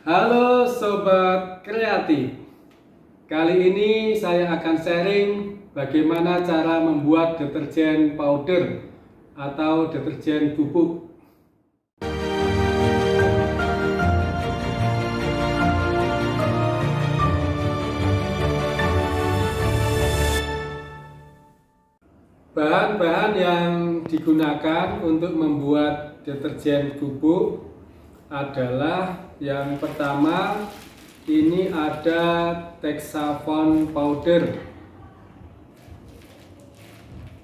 Halo Sobat Kreatif. Kali ini saya akan sharing bagaimana cara membuat deterjen powder atau deterjen bubuk. Bahan-bahan yang digunakan untuk membuat deterjen bubuk adalah yang pertama, ini ada Texavon powder.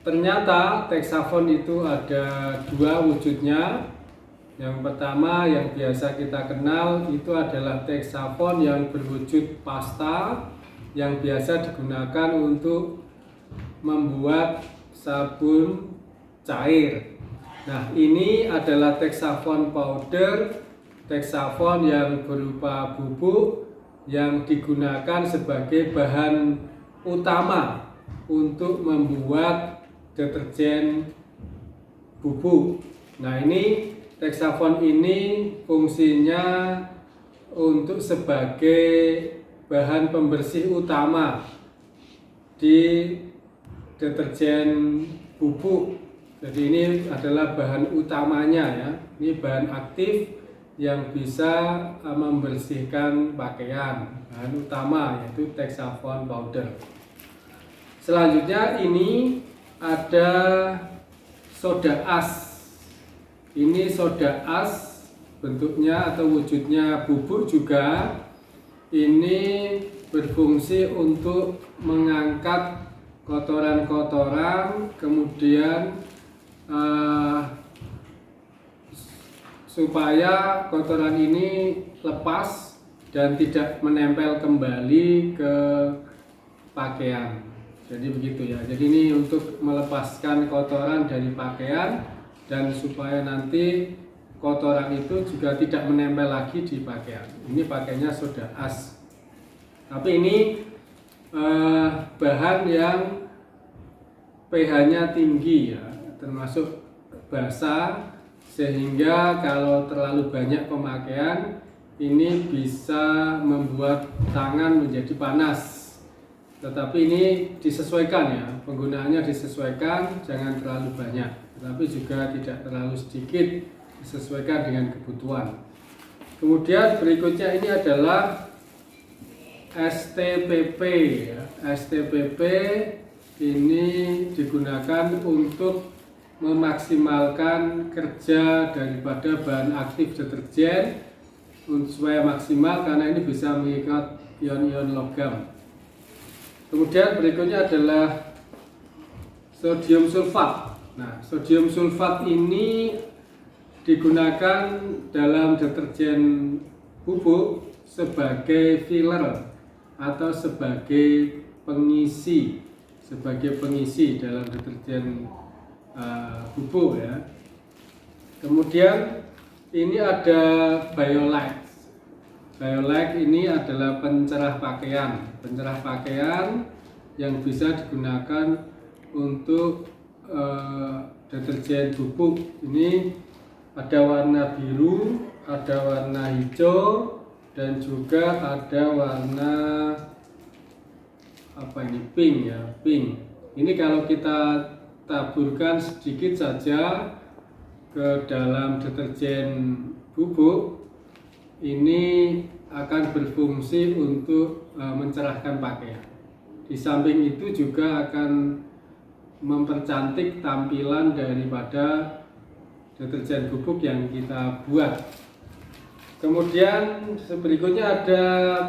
Ternyata Texavon itu ada dua wujudnya. Yang pertama yang biasa kita kenal itu adalah Texavon yang berwujud pasta, yang biasa digunakan untuk membuat sabun cair. Nah, ini adalah Texavon powder, Texavon yang berupa bubuk yang digunakan sebagai bahan utama untuk membuat deterjen bubuk. Nah, ini Texavon ini fungsinya untuk sebagai bahan pembersih utama di deterjen bubuk. Jadi ini adalah bahan utamanya ya. Ini bahan aktif yang bisa membersihkan pakaian. Bahan utama yaitu Texavon powder. Selanjutnya ini ada soda as. Ini soda as bentuknya atau wujudnya bubuk juga. Ini berfungsi untuk mengangkat kotoran-kotoran, kemudian supaya kotoran ini lepas dan tidak menempel kembali ke pakaian. Jadi begitu ya. Jadi ini untuk melepaskan kotoran dari pakaian dan supaya nanti kotoran itu juga tidak menempel lagi di pakaian. Ini pakainya soda as. Tapi ini bahan yang pH-nya tinggi ya, termasuk basah, sehingga kalau terlalu banyak pemakaian ini bisa membuat tangan menjadi panas. Tetapi ini disesuaikan ya, penggunaannya disesuaikan, jangan terlalu banyak, tetapi juga tidak terlalu sedikit, disesuaikan dengan kebutuhan. Kemudian berikutnya ini adalah STPP ya. STPP ini digunakan untuk memaksimalkan kerja daripada bahan aktif deterjen supaya maksimal, karena ini bisa mengikat ion-ion logam. Kemudian berikutnya adalah sodium sulfat. Nah, sodium sulfat ini digunakan dalam deterjen bubuk sebagai filler atau sebagai pengisi dalam deterjen bubuk ya. Kemudian ini ada Biolite. Biolite ini adalah pencerah pakaian yang bisa digunakan untuk deterjen bubuk. Ini ada warna biru, ada warna hijau, dan juga ada warna pink ya, pink. Ini kalau kita taburkan sedikit saja ke dalam deterjen bubuk, ini akan berfungsi untuk mencerahkan pakaian. Di samping itu juga akan mempercantik tampilan daripada deterjen bubuk yang kita buat. Kemudian berikutnya ada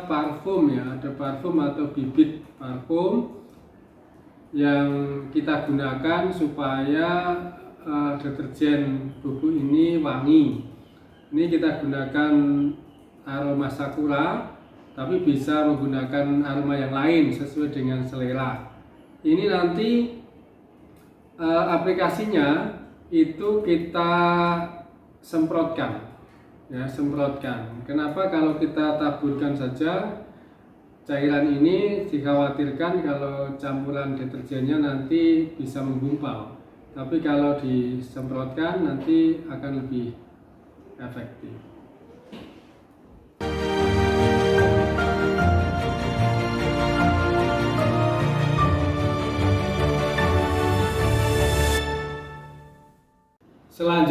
parfum ya, ada parfum atau bibit parfum yang kita gunakan supaya deterjen bubuk ini wangi. Ini kita gunakan aroma sakura, tapi bisa menggunakan aroma yang lain sesuai dengan selera. Ini nanti aplikasinya itu kita semprotkan. Ya, semprotkan. Kenapa? Kalau kita taburkan saja cairan ini, dikhawatirkan kalau campuran deterjennya nanti bisa menggumpal. Tapi kalau disemprotkan nanti akan lebih efektif.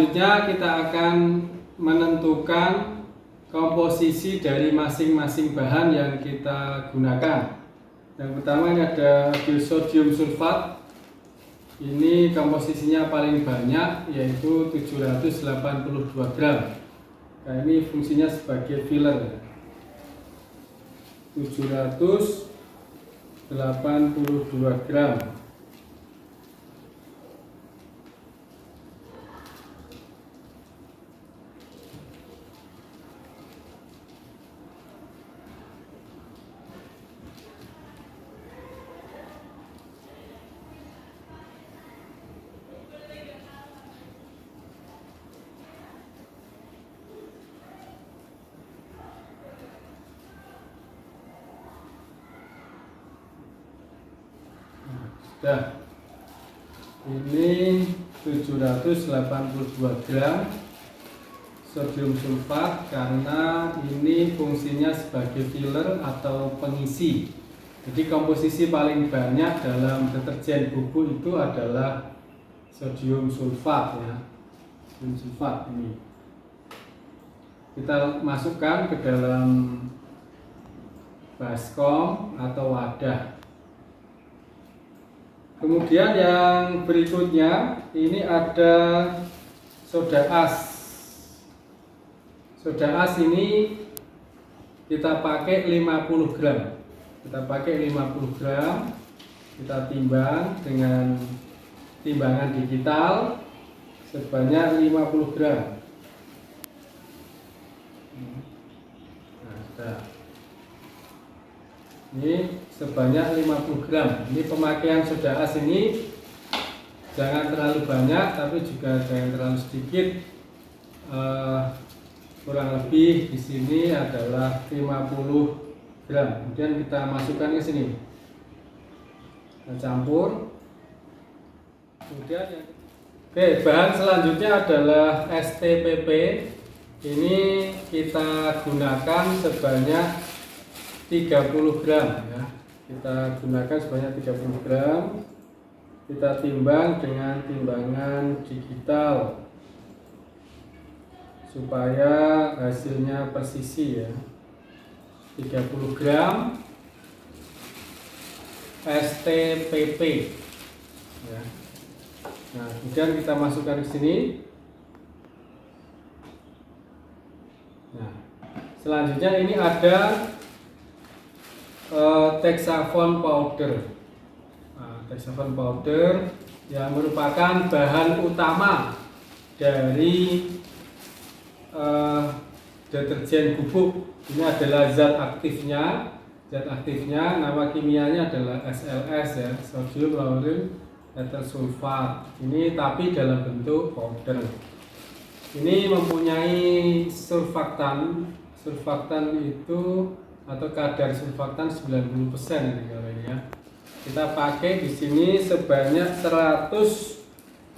selanjutnya kita akan menentukan komposisi dari masing-masing bahan yang kita gunakan. Yang pertama ini ada diosodium sulfat. Ini komposisinya paling banyak, yaitu 782 gram. Nah, ini fungsinya sebagai filler. 782 gram. Sudah, ini 782 gram sodium sulfat, karena ini fungsinya sebagai filler atau pengisi. Jadi komposisi paling banyak dalam deterjen bubuk itu adalah sodium sulfat ya. Sodium sulfat ini kita masukkan ke dalam baskom atau wadah. Kemudian yang berikutnya ini ada soda as. Soda as ini kita pakai 50 gram. Kita pakai 50 gram. Kita timbang dengan timbangan digital sebanyak 50 gram. Nah, sudah. Ini sebanyak 50 gram. Ini pemakaian soda as ini jangan terlalu banyak, tapi juga jangan terlalu sedikit. Kurang lebih di sini adalah 50 gram. Kemudian kita masukkan ke sini. Kita campur. Kemudian oke, bahan selanjutnya adalah STPP. Ini kita gunakan sebanyak 30 gram ya. Kita gunakan sebanyak 30 gram. Kita timbang dengan timbangan digital supaya hasilnya presisi ya. 30 gram STPP ya. Nah, kemudian kita masukkan ke sini. Nah, selanjutnya ini ada Texafon powder. Nah, Texafon powder yang merupakan bahan utama dari deterjen bubuk. Ini adalah zat aktifnya. Zat aktifnya nama kimianya adalah SLS ya, sodium lauryl ether sulfat. Ini tapi dalam bentuk powder. Ini mempunyai surfaktan. Surfaktan itu atau kadar surfaktan 90% ini kalau ini ya. Kita pakai di sini sebanyak 135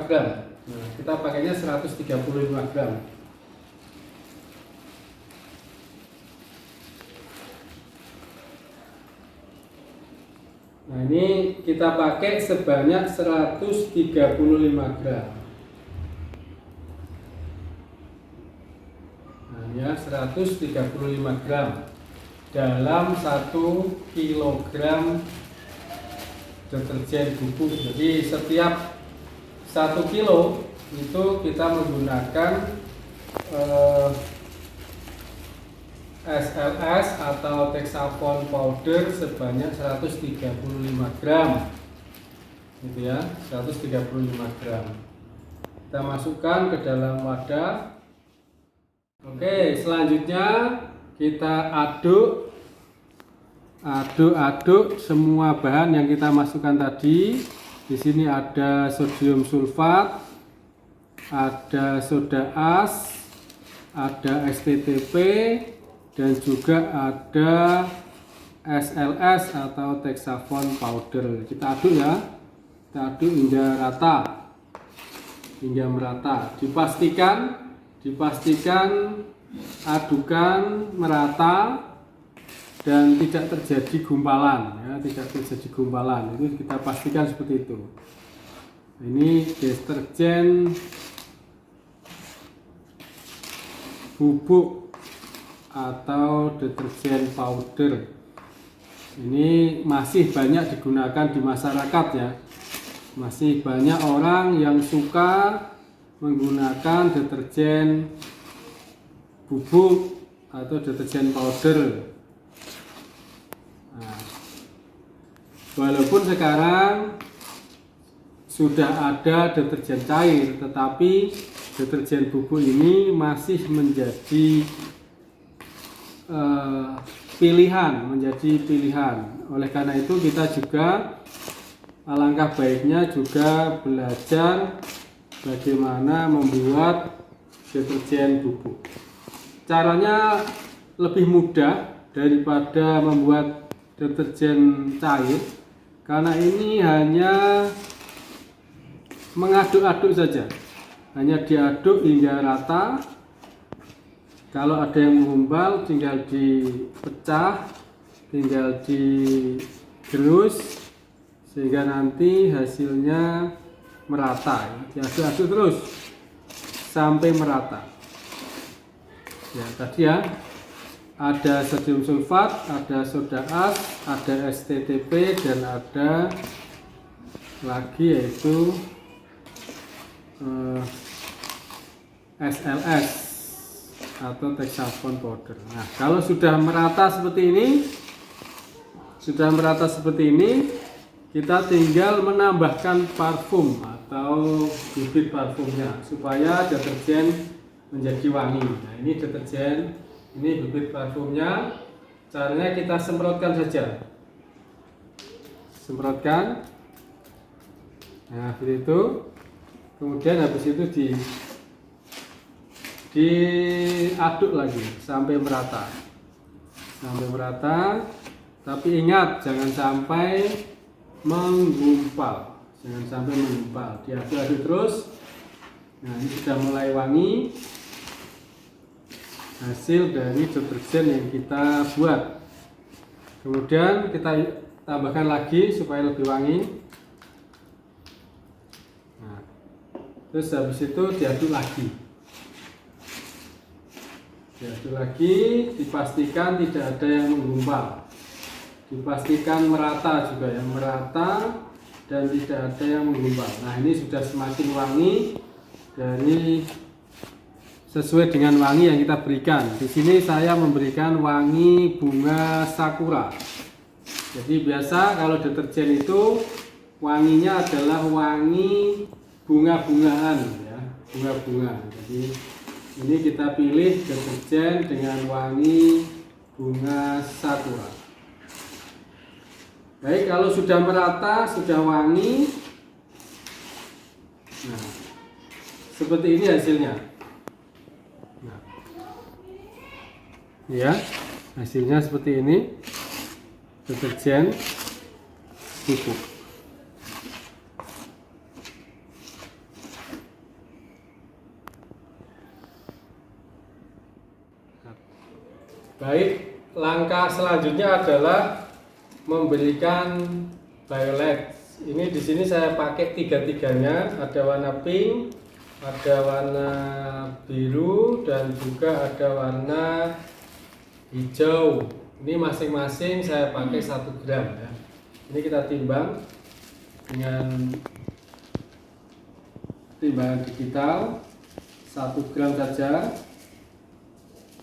gram. Nah, kita pakainya 135 gram. Nah, ini kita pakai sebanyak 135 gram. Ya, 135 gram dalam 1 kilogram deterjen bubuk. Jadi setiap 1 kilo itu kita menggunakan SLS atau Texafon powder sebanyak 135 gram gitu ya, 135 gram. Kita masukkan ke dalam wadah. Oke, selanjutnya kita aduk semua bahan yang kita masukkan tadi. Di sini ada sodium sulfat, ada soda as, ada STTP, dan juga ada SLS atau Texafon powder. Kita aduk ya, kita aduk hingga rata, hingga merata. Dipastikan adukan merata dan tidak terjadi gumpalan ya, tidak terjadi gumpalan. Itu kita pastikan seperti itu. Ini deterjen bubuk atau deterjen powder. Ini masih banyak digunakan di masyarakat ya. Masih banyak orang yang suka menggunakan deterjen bubuk atau deterjen powder. Nah, walaupun sekarang sudah ada deterjen cair, tetapi deterjen bubuk ini masih menjadi pilihan. Oleh karena itu kita juga alangkah baiknya juga belajar bagaimana membuat deterjen bubuk. Caranya lebih mudah daripada membuat deterjen cair, karena ini hanya mengaduk-aduk saja, hanya diaduk hingga rata. Kalau ada yang menggumpal tinggal dipecah, tinggal digerus sehingga nanti hasilnya merata. Diaduk-aduk terus sampai merata. Ya, tadi ya, ada sodium sulfat, ada soda as, ada STTP, dan ada lagi yaitu SLS atau hexaphone powder. Nah, kalau sudah merata seperti ini, kita tinggal menambahkan parfum atau bibit parfumnya supaya deterjen menjadi wangi. Nah, ini deterjen, ini bibit parfumnya. Caranya kita semprotkan saja. Semprotkan. Nah, seperti itu. Kemudian habis itu diaduk lagi sampai merata. Tapi ingat jangan sampai menggumpal. Diaduk-aduk terus. Nah, ini sudah mulai wangi. Hasil dari deterjen yang kita buat. Kemudian kita tambahkan lagi supaya lebih wangi. Terus habis itu diaduk lagi, dipastikan tidak ada yang menggumpal, dipastikan merata juga, yang merata dan tidak ada yang menggumpal. Nah, ini sudah semakin wangi dari sesuai dengan wangi yang kita berikan. Di sini saya memberikan wangi bunga sakura. Jadi biasa kalau deterjen itu wanginya adalah wangi bunga-bungaan ya, bunga-bunga. Jadi ini kita pilih deterjen dengan wangi bunga sakura. Baik, kalau sudah merata, sudah wangi, nah seperti ini hasilnya. Nah, ya, hasilnya seperti ini, deterjen bubuk. Baik, langkah selanjutnya adalah memberikan violet. Ini di sini saya pakai tiga-tiganya, ada warna pink, ada warna biru, dan juga ada warna hijau. Ini masing-masing saya pakai 1 gram ya. Ini kita timbang dengan timbangan digital, 1 gram saja.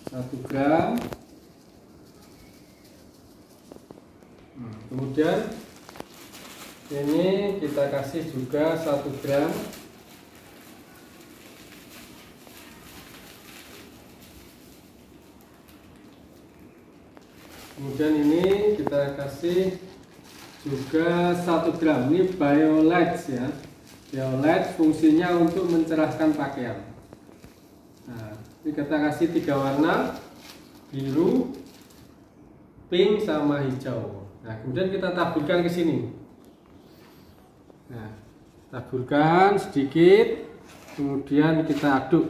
1 gram. Kemudian ini kita kasih juga 1 gram. Kemudian ini kita kasih juga 1 gram. Ini violet ya. Violet fungsinya untuk mencerahkan pakaian. Nah, ini kita kasih 3 warna, biru, pink, sama hijau. Nah, kemudian kita taburkan ke sini. Nah, taburkan sedikit, kemudian kita aduk.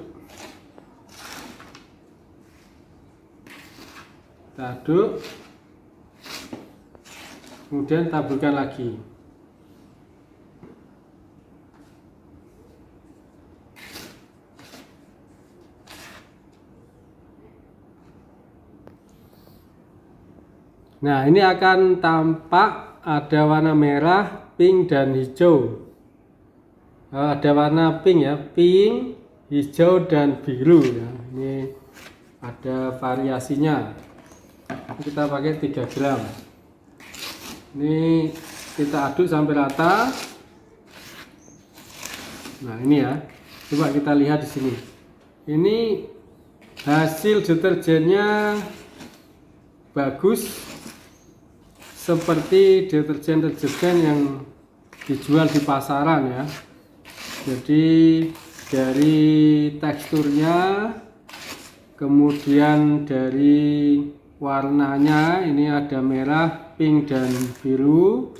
Kita aduk, kemudian taburkan lagi. Nah, ini akan tampak ada warna merah, pink, dan hijau. Ada warna pink ya, pink, hijau, dan biru ya. Ini ada variasinya. Kita pakai 3 gram. Ini kita aduk sampai rata. Nah, ini ya. Coba kita lihat di sini. Ini hasil deterjennya bagus, seperti deterjen-deterjen yang dijual di pasaran ya. Jadi dari teksturnya, kemudian dari warnanya, ini ada merah, pink, dan biru,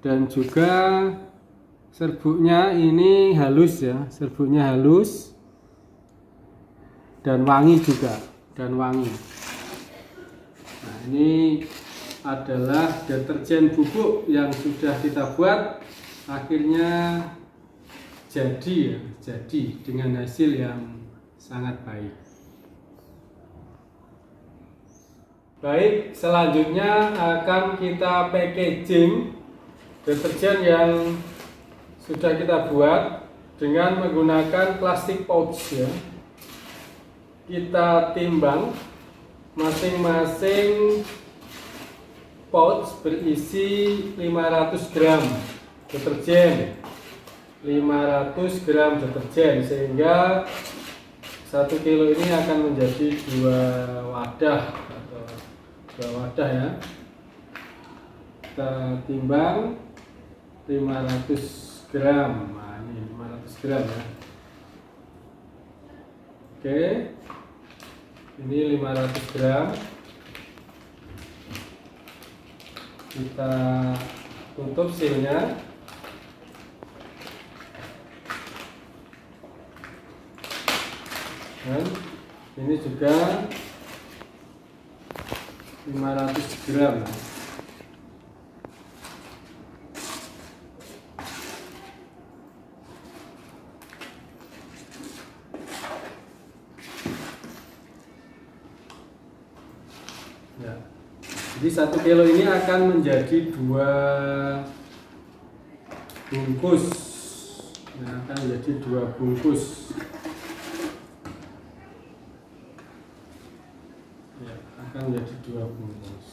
dan juga serbuknya ini halus ya, serbuknya halus dan wangi juga, dan wangi. Nah, ini adalah deterjen bubuk yang sudah kita buat, akhirnya jadi dengan hasil yang sangat baik. Baik, selanjutnya akan kita packaging deterjen yang sudah kita buat dengan menggunakan plastik pouch ya. Kita timbang, masing-masing pouch berisi 500 gram deterjen. 500 gram deterjen, sehingga 1 kilo ini akan menjadi 2 wadah atau 2 wadah ya. Kita timbang 500 gram. Nah, ini 500 gram ya. Oke, ini 500 gram. Kita tutup sealnya. Dan ini juga 500 gram. Ya. Jadi 1 kilo ini akan menjadi 2 bungkus. Nah, akan menjadi 2 bungkus. Ya, akan menjadi 2 bungkus.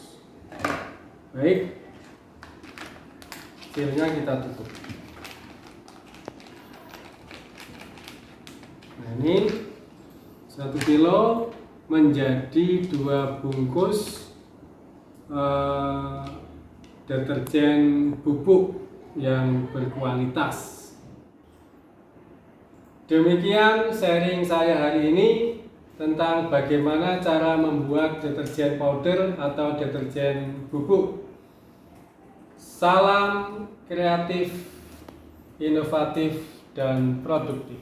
Baik, sealnya kita tutup. Nah, ini 1 kilo menjadi 2 bungkus deterjen bubuk yang berkualitas. Demikian sharing saya hari ini tentang bagaimana cara membuat deterjen powder atau deterjen bubuk. Salam kreatif, inovatif, dan produktif.